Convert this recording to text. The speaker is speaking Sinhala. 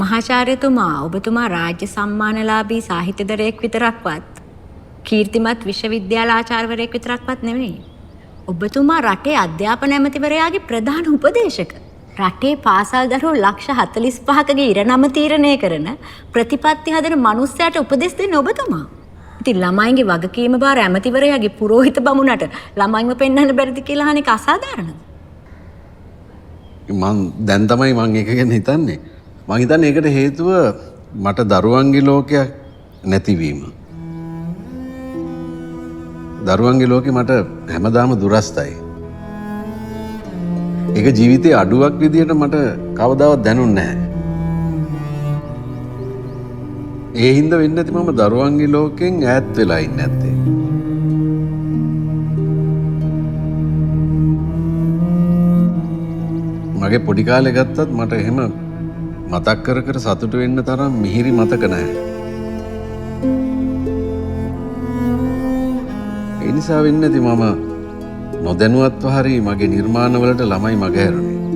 මහාචාර්යතුමා ඔබතුමා රාජ්‍ය සම්මානලාභී සාහිත්‍යදරයෙක් විතරක්වත් කීර්තිමත් විශ්වවිද්‍යාල ආචාර්යවරයෙක් විතරක්වත් නෙමෙයි. ඔබතුමා රටේ අධ්‍යාපන ඇමතිවරයාගේ ප්‍රධාන උපදේශක. රටේ පාසල් දරුවෝ ලක්ෂ 45කගේ ඉරණම තීරණය කරන ප්‍රතිපත්ති හදන මිනිස්සයාට උපදෙස් දෙන්නේ ඔබතුමා. ඉතින් ළමයින්ගේ වගකීම බාර ඇමතිවරයාගේ පුරෝහිත බමුණට ළමයින්ව පෙන්වන්න බැරිද කියලා අහන එක අසාධාරණද? දැන් තමයි මම ඒක ගැන හිතන්නේ. මම හිතන්නේ ඒකට හේතුව මට දරුවන්ගේ ලෝකයක් නැතිවීම. දරුවන්ගේ ලෝකෙ මට හැමදාම දුරස්තයි. ඒක ජීවිතේ අඩුවක් විදියට මට කවදාවත් දැනුන්නේ නැහැ. ඒ හින්දා වෙන්නේ නැති මම දරුවන්ගේ ලෝකෙන් ඈත් වෙලා ඉන්නේ නැත්තේ. මගේ පොඩි කාලේ ගත්තත් මට එහෙම මතක් කර කර සතුටු වෙන්න තරම් මිහිරි මතක නැහැ. ඒ නිසා වෙන්නේ නැති මම නොදැනුවත්ව හරි මගේ නිර්මාණවලට ළමයි මගහැරුණේ.